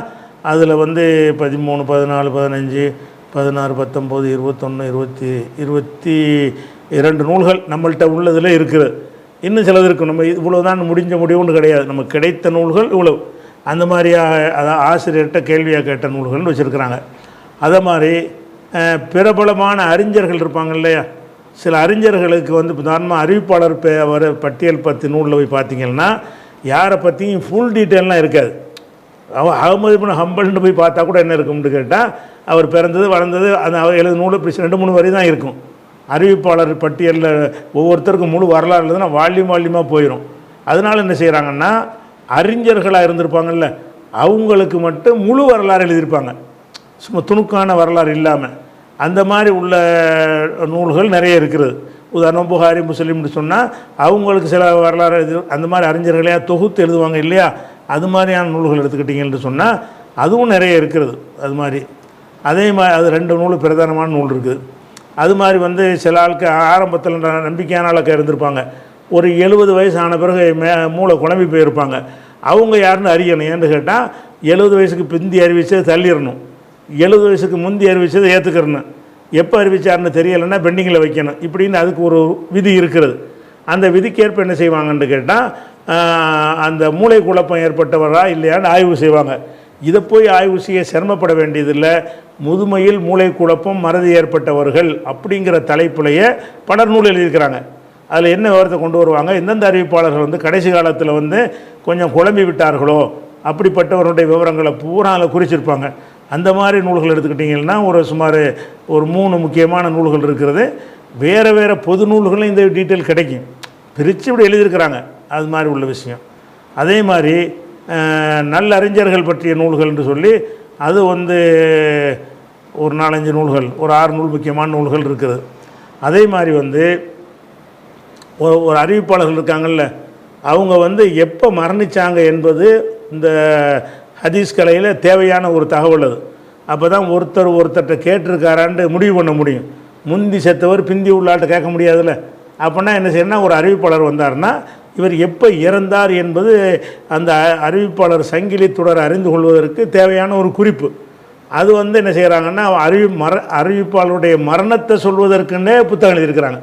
அதில் வந்து 13, 14, 15, 16, 19, 21, 22 நூல்கள் நம்மள்கிட்ட உள்ளதில் இருக்குது. இன்னும் சிலது இருக்கும். நம்ம இவ்வளோதான் முடிஞ்ச முடிவுன்னு கிடையாது. நமக்கு கிடைத்த நூல்கள் இவ்வளவு. அந்த மாதிரி அதான் ஆசிரியர்கிட்ட கேள்வியாக கேட்ட நூல்கள்னு வச்சுருக்கிறாங்க. அதை மாதிரி பிரபலமான அறிஞர்கள் இருப்பாங்க இல்லையா, சில அறிஞர்களுக்கு வந்து உதாரணமாக அறிவிப்பாளர் வர பட்டியல் 10 நூலில் போய் பார்த்தீங்கன்னா யாரை பற்றியும் ஃபுல் டீட்டெயிலாம் இருக்காது. அகமது இப்னு ஹம்பல்னு போய் பார்த்தா கூட என்ன இருக்கும்னு கேட்டால் அவர் பிறந்தது வளர்ந்தது அந்த அவர் எழுது நூல் இப்படி 2-3 வரி தான் இருக்கும். அறிவிப்பாளர் பட்டியலில் ஒவ்வொருத்தருக்கும் முழு வரலாறு எழுதுனா வால்யூமாக போயிடும். அதனால் என்ன செய்கிறாங்கன்னா அறிஞர்களாக இருந்திருப்பாங்கல்ல அவங்களுக்கு மட்டும் முழு வரலாறு எழுதியிருப்பாங்க, சும்மா துணுக்கான வரலாறு இல்லாமல். அந்த மாதிரி உள்ள நூல்கள் நிறைய இருக்கிறது. உதாரணம் புகாரி, முஸ்லீம்னு சொன்னால் அவங்களுக்கு சில வரலாறு அந்த மாதிரி அறிஞர்களையா தொகுத்து எழுதுவாங்க இல்லையா, அது மாதிரியான நூல்கள் எடுத்துக்கிட்டிங்கன்னு சொன்னால் அதுவும் நிறைய இருக்கிறது. அது மாதிரி அதே மாதிரி அது 2 நூல் பிரதானமான நூல் இருக்குது. அது மாதிரி வந்து சில ஆளுக்கு ஆரம்பத்தில் நம்பிக்கையான ஆளுக்கு இருந்திருப்பாங்க. ஒரு 70 வயசு ஆன பிறகு மூளை குழம்பி போயிருப்பாங்க. அவங்க யாருன்னு அறியணும். ஏன்னு கேட்டால் 70 வயசுக்கு பிந்தி அறிவிச்சது தள்ளிடணும், 70 வயசுக்கு முந்தி அறிவிச்சதை ஏற்றுக்கிறணும், எப்போ அறிவிச்சாருன்னு தெரியலைன்னா பெண்டிங்கில் வைக்கணும். இப்படின்னு அதுக்கு ஒரு விதி இருக்கிறது. அந்த விதிக்கேற்ப என்ன செய்வாங்கன்னு கேட்டால் அந்த மூளை குழப்பம் ஏற்பட்டவரா இல்லையான்னு ஆய்வு செய்வாங்க. இதை போய் ஆய்வு செய்ய சிரமப்பட வேண்டியதில்லை. முதுமையில் மூளை குழப்பம் மறதி ஏற்பட்டவர்கள் அப்படிங்கிற தலைப்புலையே பலர் நூல் எழுதியிருக்கிறாங்க. அதில் என்ன விவரத்தை கொண்டு வருவாங்க, எந்தெந்த அறிவிப்பாளர்கள் வந்து கடைசி காலத்தில் வந்து கொஞ்சம் குழம்பி விட்டார்களோ அப்படிப்பட்டவருடைய விவரங்களை பூரா அதில் குறிச்சிருப்பாங்க. அந்த மாதிரி நூல்கள் எடுத்துக்கிட்டிங்கன்னா சுமார் ஒரு 3 முக்கியமான நூல்கள் இருக்கிறது. வேறு பொது நூல்களும் இந்த டீட்டெயில் கிடைக்கும், பிரித்து இப்படி எழுதியிருக்கிறாங்க. அது மாதிரி உள்ள விஷயம். அதே மாதிரி நல்ல அறிஞர்கள் பற்றிய நூல்கள் என்று சொல்லி அது வந்து ஒரு 4-5 நூல்கள், ஒரு 6 நூல் முக்கியமான நூல்கள் இருக்குது. அதே மாதிரி வந்து ஒரு அறிவிப்பாளர்கள் இருக்காங்கல்ல அவங்க வந்து எப்போ மரணித்தாங்க என்பது இந்த ஹதீஸ் கலையில் தேவையான ஒரு தகவல். அது அப்போ தான் ஒருத்தர்கிட்ட கேட்டிருக்காரான்னு முடிவு பண்ண முடியும். முந்தி செத்தவர் பிந்தி உள்ளாட்ட கேட்க முடியாதுல்ல. அப்படின்னா என்ன செய்யணும்னா ஒரு அறிவிப்பாளர் வந்தார்னா இவர் எப்போ இறந்தார் என்பது அந்த அறிவிப்பாளர் சங்கிலி தொடர் அறிந்து கொள்வதற்கு தேவையான ஒரு குறிப்பு. அது வந்து என்ன செய்கிறாங்கன்னா அறிவிப்பாளருடைய மரணத்தை சொல்வதற்குன்னே புத்தகம் எழுதியிருக்கிறாங்க.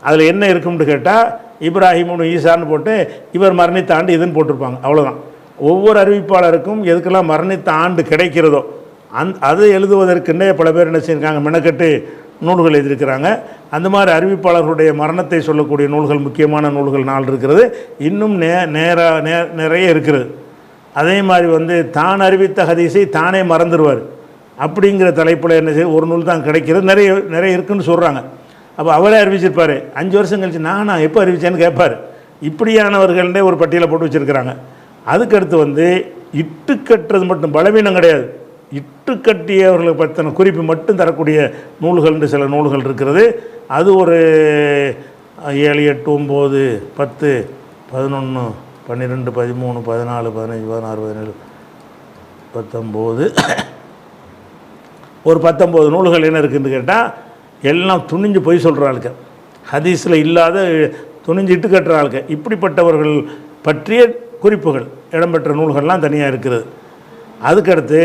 அதில் என்ன இருக்கும்னு கேட்டால் இப்ராஹிம் ஈசான்னு போட்டு இவர் மரணித்த ஆண்டு இதுன்னு போட்டிருப்பாங்க. அவ்வளோதான். ஒவ்வொரு அறிவிப்பாளருக்கும் எதுக்கெல்லாம் மரணித்த ஆண்டு கிடைக்கிறதோ அதை எழுதுவதற்குன்னே பல பேர் என்ன செய்யிருக்காங்க, மெனக்கட்டு நூல்கள் எழுதியிருக்கிறாங்க. அந்த மாதிரி அறிவிப்பாளர்களுடைய மரணத்தை சொல்லக்கூடிய நூல்கள், முக்கியமான நூல்கள் 4 இருக்கிறது. இன்னும் நிறைய இருக்கிறது. அதே மாதிரி வந்து தான் அறிவித்த ஹதீஸை தானே மறந்துடுவார் அப்படிங்கிற தலைப்பில் என்ன செய்ய ஒரு நூல் தான் கிடைக்கிறது. நிறைய இருக்குதுன்னு சொல்கிறாங்க. அப்போ அவரே அறிவிச்சிருப்பார், 5 வருஷம் கழிச்சு நான் எப்போ அறிவித்தேன்னு கேட்பார். இப்படியானவர்களே ஒரு பட்டியலை போட்டு வச்சுருக்கிறாங்க. அதுக்கடுத்து வந்து இட்டு கட்டுறது மட்டும் பலவீனம் கிடையாது, இட்டு கட்டியவர்களை பற்றின குறிப்பு மட்டும் தரக்கூடிய நூல்கள்னு சில நூல்கள் இருக்கிறது. அது ஒரு 7, 8, 9, 10, 11, 12, 13, 14, 15, 16, 17, 19 ஒரு 19 நூல்கள் என்ன இருக்குதுன்னு கேட்டால் எல்லாம் துணிஞ்சு போய் சொல்கிற ஆளுக்க, ஹதீஸில் இல்லாத துணிஞ்சு இட்டு கட்டுற ஆளுக்க. இப்படிப்பட்டவர்கள் பற்றிய குறிப்புகள் இடம்பெற்ற நூல்கள்லாம் தனியாக இருக்கிறது. அதுக்கடுத்து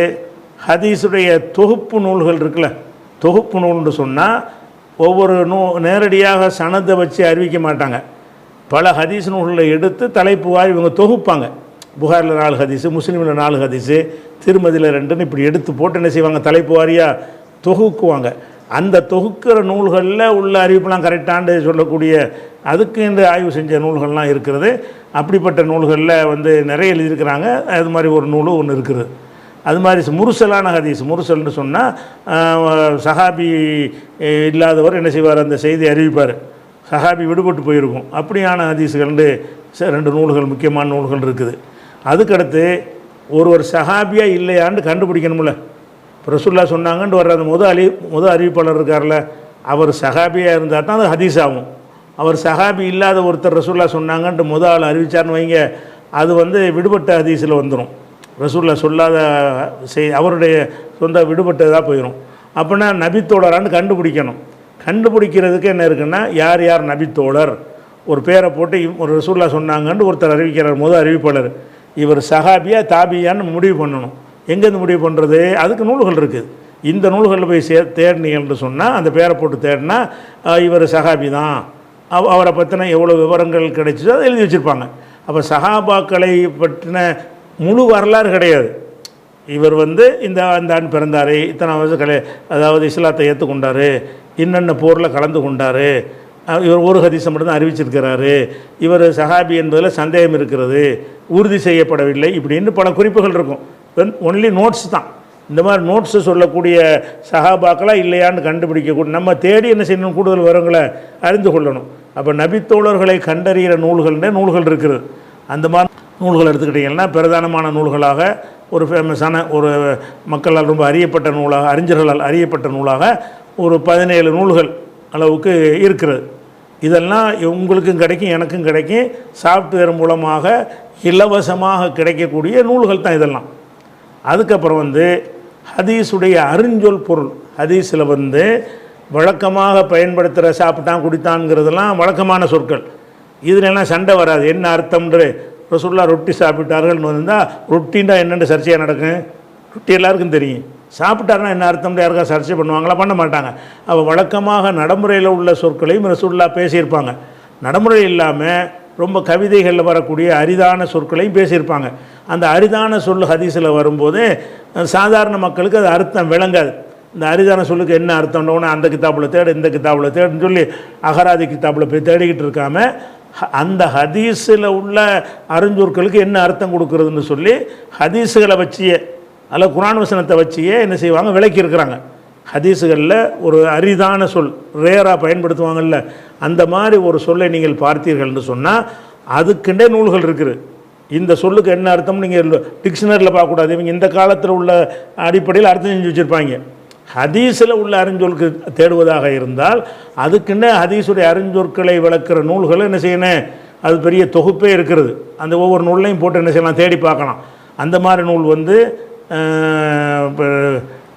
ஹதீஸுடைய தொகுப்பு நூல்கள் இருக்குல்ல, தொகுப்பு நூல்னு சொன்னால் ஒவ்வொரு நேரடியாக சனதை வச்சு அறிவிக்க மாட்டாங்க. பல ஹதீஸ் நூல்களை எடுத்து தலைப்பு வாரி இவங்க தொகுப்பாங்க. புகாரில் 4 ஹதீஸு, முஸ்லீமில் 4 ஹதீஸு, திருமதியில் 2ன்னு இப்படி எடுத்து போட்டு என்ன செய்வாங்க, தலைப்பு வாரியாக தொகுக்குவாங்க. அந்த தொகுக்கிற நூல்களில் உள்ள அறிவிப்பெல்லாம் கரெக்டாண்டு சொல்லக்கூடிய அதுக்கு இந்த ஆய்வு செஞ்ச நூல்கள்லாம் இருக்கிறது. அப்படிப்பட்ட நூல்களில் வந்து நிறைய எழுதியிருக்கிறாங்க. அது மாதிரி ஒரு நூலும் ஒன்று இருக்குது. அது மாதிரி முருசலான ஹதீஸ், முருசல்னு சொன்னால் சஹாபி இல்லாதவர் என்ன செய்வார், அந்த செய்தி அறிவிப்பார், சஹாபி விடுபட்டு போயிருக்கும். அப்படியான ஹதீஸுகள்னு 2 நூல்கள், முக்கியமான நூல்கள் இருக்குது. அதுக்கடுத்து ஒருவர் சஹாபியாக இல்லையான்னு கண்டுபிடிக்கணும்ல. இப்போ ரசூல்லா சொன்னாங்கன்ட்டு வர்ற அந்த முதல் அறிவிப்பாளர் இருக்கார்ல, அவர் சஹாபியாக இருந்தால் தான் அது ஹதீஸ் ஆகும். அவர் சஹாபி இல்லாத ஒருத்தர் ரசூல்லா சொன்னாங்கன்ட்டு ஆள் அறிவிச்சார்னு வைங்க, அது வந்து விடுபட்ட ஹதீஸில் வந்துடும். ரசூல்லா சொல்லாத அவருடைய சொந்த விடுபட்டதாக போயிடும். அப்படின்னா நபித்தோழரான்னு கண்டுபிடிக்கணும். கண்டுபிடிக்கிறதுக்கு என்ன இருக்குன்னா, யார் யார் நபித்தோழர் ஒரு பேரை போட்டு ஒரு ரசூல்லா சொன்னாங்கன்ட்டு ஒருத்தர் அறிவிக்கிறார், அறிவிப்பாளர், இவர் சஹாபியா தாபியான்னு முடிவு பண்ணணும். எங்கேருந்து முடிவு பண்ணுறது? அதுக்கு நூல்கள் இருக்குது. இந்த நூல்களில் போய் தேடினீங்கன்னு சொன்னால், அந்த பேரை போட்டு தேடினா இவர் சஹாபி தான், அவரை பற்றின எவ்வளோ விவரங்கள் கிடைச்சிதோ அதை எழுதி வச்சுருப்பாங்க. அப்போ சஹாபாக்களை பற்றின முழு வரலாறு கிடையாது. இவர் இந்த ஆண்டு பிறந்தார், இத்தனை வருஷம் அதாவது இஸ்லாத்தை ஏற்றுக்கொண்டார், இன்னென்ன போரில் கலந்து கொண்டார், இவர் ஒரு ஹதீஸை மட்டும்தான் அறிவிச்சிருக்கிறாரு, இவர் சஹாபி என்பதில் சந்தேகம் இருக்கிறது, உறுதி செய்யப்படவில்லை, இப்படின்னு பல குறிப்புகள் இருக்கும். ஒன்லி நோட்ஸ் தான். இந்த மாதிரி நோட்ஸு சொல்லக்கூடிய சஹாபாக்களாக இல்லையான்னு கண்டுபிடிக்கக்கூடிய நம்ம தேடி என்ன செய்யணும், கூடுதல் விவரங்களை அறிந்து கொள்ளணும். அப்போ நபித்தோழர்களை கண்டறிகிற நூல்கள் இருக்குது. அந்த மாதிரி நூல்கள் எடுத்துக்கிட்டிங்கன்னா பிரதானமான நூல்களாக ஒரு ஃபேமஸான ஒரு மக்களால் ரொம்ப அறியப்பட்ட நூலாக, அறிஞர்களால் அறியப்பட்ட நூலாக ஒரு 17 நூல்கள் அளவுக்கு இருக்கிறது. இதெல்லாம் உங்களுக்கும் கிடைக்கும், எனக்கும் கிடைக்கும். சாஃப்ட்வேர் மூலமாக இலவசமாக கிடைக்கக்கூடிய நூல்கள் தான் இதெல்லாம். அதுக்கப்புறம் ஹதீஸுடைய அருஞ்சொல் பொருள். ஹதீஸில் வழக்கமாக பயன்படுத்துகிற சாப்பிட்டான் குடித்தான்ங்கிறதெல்லாம் வழக்கமான சொற்கள். இதுலெல்லாம் சண்டை வராது. என்ன அர்த்தம்ன்று ரசூலுல்லாஹ் ரொட்டி சாப்பிட்டார்கள்னு வந்தால் ரொட்டின்னா என்னென்னு சர்ச்சையாக நடக்கும். ரொட்டி எல்லாருக்கும் தெரியும். சாப்பிட்டாருன்னா என்ன அர்த்தம்னு யாருக்கா சர்ச்சை பண்ணுவாங்களா? பண்ண மாட்டாங்க. அப்போ வழக்கமாக நடைமுறையில் உள்ள சொற்களையும் ரசூலுல்லாஹ் பேசியிருப்பாங்க. நடைமுறை இல்லாமல் ரொம்ப கவிதைகளில் வரக்கூடிய அரிதான சொற்களையும் பேசியிருப்பாங்க. அந்த அரிதான சொல் ஹதீஸில் வரும்போது சாதாரண மக்களுக்கு அது அர்த்தம் விளங்காது. இந்த அரிதான சொல்லுக்கு என்ன அர்த்தம்னு அந்த கிதாபில் தேடு, இந்த கிதாபில் தேடுன்னு சொல்லி அகராதி கிதாபில் போய் தேடிக்கிட்டு இருக்காமல் அந்த ஹதீஸில் உள்ள அருஞ்சொற்களுக்கு என்ன அர்த்தம் கொடுக்குறதுன்னு சொல்லி ஹதீஸுகளை வச்சியே அல்ல குர்ஆன் வசனத்தை வச்சியே என்ன செய்வாங்க, விளக்கி இருக்கிறாங்க. ஹதீஸுகளில் ஒரு அரிதான சொல் ரேராக பயன்படுத்துவாங்கள்ல, அந்த மாதிரி ஒரு சொல்லை நீங்கள் பார்த்தீர்கள்னு சொன்னால் அதுக்குண்டே நூல்கள் இருக்குது. இந்த சொல்லுக்கு என்ன அர்த்தம் நீங்கள் டிக்ஷனரியில் பார்க்கக்கூடாது. இவங்க இந்த காலத்தில் உள்ள அடிப்படையில் அர்த்தம் செஞ்சு வச்சுருப்பாங்க. ஹதீஸில் உள்ள அறிஞ்சொற்கு தேடுவதாக இருந்தால் அதுக்குன்னு ஹதீஸுடைய அறிஞ்சொற்களை விளக்குற நூல்களை என்ன செய்யணும், அது பெரிய தொகுப்பே இருக்கிறது. அந்த ஒவ்வொரு நூல்லையும் போட்டு என்ன செய்யலாம், தேடி பார்க்கலாம். அந்த மாதிரி நூல்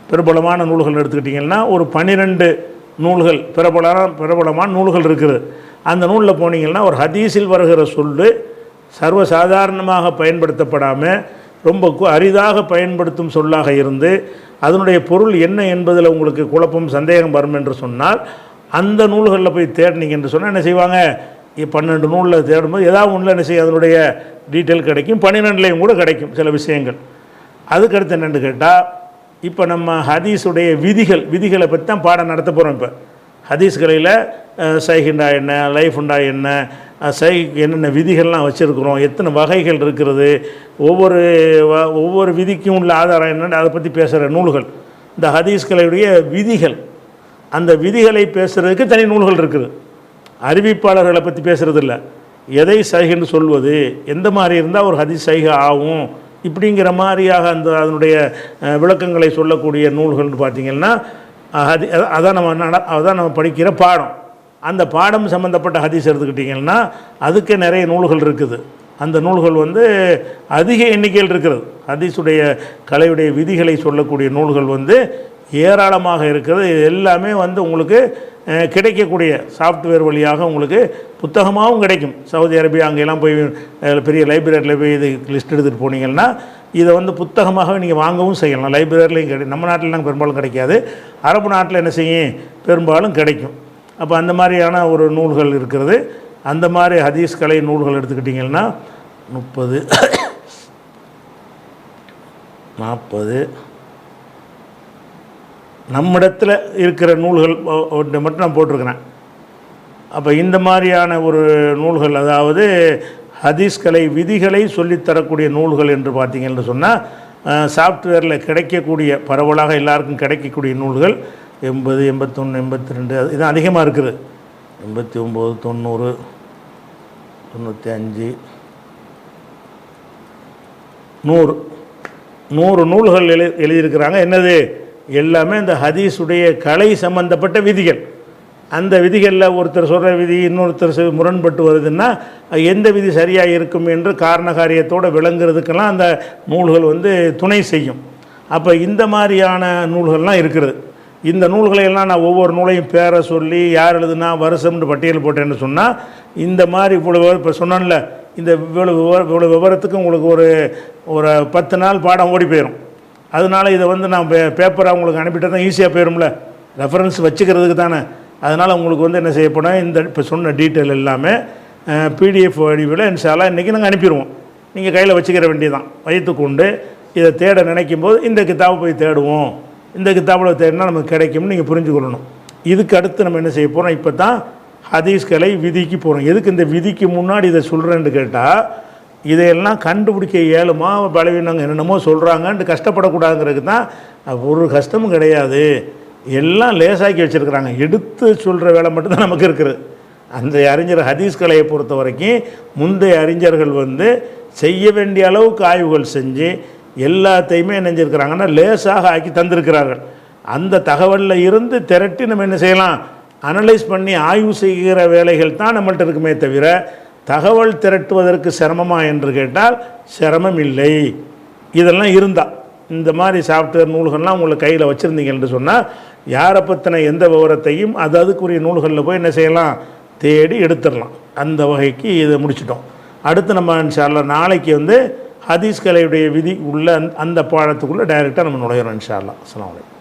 பிரபலமான நூல்கள் எடுத்துக்கிட்டிங்கன்னா ஒரு 12 நூல்கள் பிரபலமான நூல்கள் இருக்குது. அந்த நூலில் போனீங்கன்னா ஒரு ஹதீஸில் வருகிற சொல்லு சர்வசாதாரணமாக பயன்படுத்தப்படாமல் ரொம்ப அரிதாக பயன்படுத்தும் சொல்லாக இருந்து அதனுடைய பொருள் என்ன என்பதில் உங்களுக்கு குழப்பம் சந்தேகம் வரும் என்று சொன்னால் அந்த நூல்களில் போய் தேடினீங்க என்று சொன்னால் என்ன செய்வாங்க, 12 நூலில் தேடும்போது ஏதாவது ஒன்றில் என்ன செய்ய அதனுடைய டீட்டெயில் கிடைக்கும். 12லையும் கூட கிடைக்கும் சில விஷயங்கள். அதுக்கடுத்து என்னென்னு கேட்டால், இப்போ நம்ம ஹதீஸுடைய விதிகளை பற்றி தான் பாடம் நடத்த போகிறோம். இப்போ ஹதீஸ் கலையில் சைஹுண்டா என்ன, லைஃபுண்டா என்ன, என்னென்ன விதிகள்லாம் வச்சுருக்குறோம், எத்தனை வகைகள் இருக்கிறது, ஒவ்வொரு விதிக்கும் உள்ள ஆதாரம் என்னென்னு அதை பற்றி பேசுகிற நூல்கள் இந்த ஹதீஸ் கலையுடைய விதிகள். அந்த விதிகளை பேசுகிறதுக்கு தனி நூல்கள் இருக்குது. அறிவிப்பாளர்களை பற்றி பேசுகிறது இல்லை, எதை சைஹுன்னு சொல்வது, எந்த மாதிரி இருந்தால் ஒரு ஹதீஸ் சைஹ் ஆகும், இப்படிங்கிற மாதிரியாக அதனுடைய விளக்கங்களை சொல்லக்கூடிய நூல்கள்னு பார்த்திங்கன்னா அதான் நம்ம படிக்கிற பாடம். அந்த பாடம் சம்மந்தப்பட்ட ஹதீஸ் எடுத்துக்கிட்டிங்கன்னா அதுக்கு நிறைய நூல்கள் இருக்குது. அந்த நூல்கள் அதிக எண்ணிக்கையில் இருக்கிறது. ஹதீஸுடைய கலையுடைய விதிகளை சொல்லக்கூடிய நூல்கள் ஏராளமாக இருக்கிறது. இது எல்லாமே உங்களுக்கு கிடைக்கக்கூடிய சாஃப்ட்வேர் வழியாக உங்களுக்கு புத்தகமாகவும் கிடைக்கும். சவுதி அரேபியா அங்கெல்லாம் போய் பெரிய லைப்ரரியில் போய் இது லிஸ்ட் எடுத்துகிட்டு போனீங்கன்னா இதை புத்தகமாகவே நீங்கள் வாங்கவும் செய்யலாம். லைப்ரரிலையும் நம்ம நாட்டில் பெரும்பாலும் கிடைக்காது. அரபு நாட்டில் என்ன செய்யும், பெரும்பாலும் கிடைக்கும். அப்போ அந்த மாதிரியான ஒரு நூல்கள் இருக்கிறது. அந்த மாதிரி ஹதீஸ் கலை நூல்கள் எடுத்துக்கிட்டிங்கன்னா 30 40 நம்மிடத்தில் இருக்கிற நூல்கள் மட்டும் நான் போட்டிருக்கிறேன். அப்போ இந்த மாதிரியான ஒரு நூல்கள், அதாவது ஹதீஸ் கலை விதிகளை சொல்லித்தரக்கூடிய நூல்கள் என்று பார்த்தீங்கன்னு சொன்னால் சாஃப்ட்வேரில் கிடைக்கக்கூடிய பரவலாக எல்லாருக்கும் கிடைக்கக்கூடிய நூல்கள் 80, 81, 82 இது அதிகமாக இருக்குது. 89, 90, 95, 100 நூல்கள் எழுதியிருக்கிறாங்க. என்னது, எல்லாமே இந்த ஹதீஸுடைய கலை சம்பந்தப்பட்ட விதிகள். அந்த விதிகளில் ஒருத்தர் சொல்கிற விதி இன்னொருத்தர் முரண்பட்டு வருதுன்னா எந்த விதி சரியாக இருக்கும் என்று காரணகாரியத்தோடு விளங்குறதுக்கெல்லாம் அந்த நூல்கள் துணை செய்யும். அப்போ இந்த மாதிரியான நூல்கள்லாம் இருக்கிறது. இந்த நூல்களையெல்லாம் நான் ஒவ்வொரு நூலையும் பேரை சொல்லி யார் எழுதுனா வருஷம்னு பட்டியல் போட்டேன்னு சொன்னால் இந்த மாதிரி இவ்வளோ இப்போ சொன்னேன்ல, இந்த இவ்வளோ விவரத்துக்கு உங்களுக்கு ஒரு 10 நாள் பாடம் ஓடி போயிடும். அதனால் இதை வந்து நான் பேப்பராக உங்களுக்கு அனுப்பிட்டு தான் ஈஸியாக போயிடும்ல, ரெஃபரன்ஸ் வச்சுக்கிறதுக்கு தானே. அதனால் உங்களுக்கு வந்து என்ன செய்யப்படும், இந்த இப்போ சொன்ன டீட்டெயில் எல்லாமே பிடிஎஃப் வடிவில் இன்ஷால்லா இன்றைக்கி நாங்கள் அனுப்பிடுவோம். நீங்கள் கையில் வச்சுக்கிற வேண்டியதான். வைத்துக்கொண்டு இதை தேட நினைக்கும் போது இந்த கித்தாபை போய் தேடுவோம், இந்த கித்தாபில் தேடினா நமக்கு கிடைக்கும்னு நீங்கள் புரிஞ்சுக்கொள்ளணும். இதுக்கு அடுத்து நம்ம என்ன செய்ய போகிறோம், இப்போ தான் ஹதீஸ்களை விதிக்கு போகிறோம். எதுக்கு இந்த விதிக்கு முன்னாடி இதை சொல்கிறேன்னு கேட்டால், இதையெல்லாம் கண்டுபிடிக்க இயலுமா, பலவீனங்க என்னென்னமோ சொல்கிறாங்கன்ட்டு கஷ்டப்படக்கூடாதுங்கிறதுக்கு தான். ஒரு கஷ்டமும் கிடையாது, எல்லாம் லேசாக்கி வச்சுருக்குறாங்க. எடுத்து சொல்கிற வேலை மட்டும்தான் நமக்கு இருக்குது. அந்த அறிஞர் ஹதீஸ் கலையை பொறுத்த வரைக்கும் முந்தைய அறிஞர்கள் வந்து செய்ய வேண்டிய அளவுக்கு ஆய்வுகள் செஞ்சு எல்லாத்தையுமே என்ன செஞ்சுருக்கிறாங்கன்னா லேசாக ஆக்கி தந்திருக்கிறார்கள். அந்த தகவலில் இருந்து திரட்டி நம்ம என்ன செய்யலாம், அனலைஸ் பண்ணி ஆய்வு செய்கிற வேலைகள் தான் நம்மள்ட்ட இருக்குமே தவிர, தகவல் திரட்டுவதற்கு சிரமமா என்று கேட்டால் சிரமம் இல்லை. இதெல்லாம் இருந்தால் இந்த மாதிரி சாஃப்ட்வேர் நூல்கள்லாம் உங்களை கையில் வச்சுருந்தீங்கன்னு சொன்னால், யாரை பற்றின எந்த விவரத்தையும் அதுக்குரிய நூல்களில் போய் என்ன செய்யலாம், தேடி எடுத்துடலாம். அந்த வகைக்கு இதை முடிச்சிட்டோம். அடுத்து நம்ம இன்ஷா அல்லாஹ் நாளைக்கு வந்து ஹதீஸ் கலையுடைய விதி உள்ள அந்த பாடத்துக்குள்ளே டைரெக்டாக நம்ம நுழையிறோம் இன்ஷா அல்லாஹ். அஸ்ஸலாமு அலைக்கும்.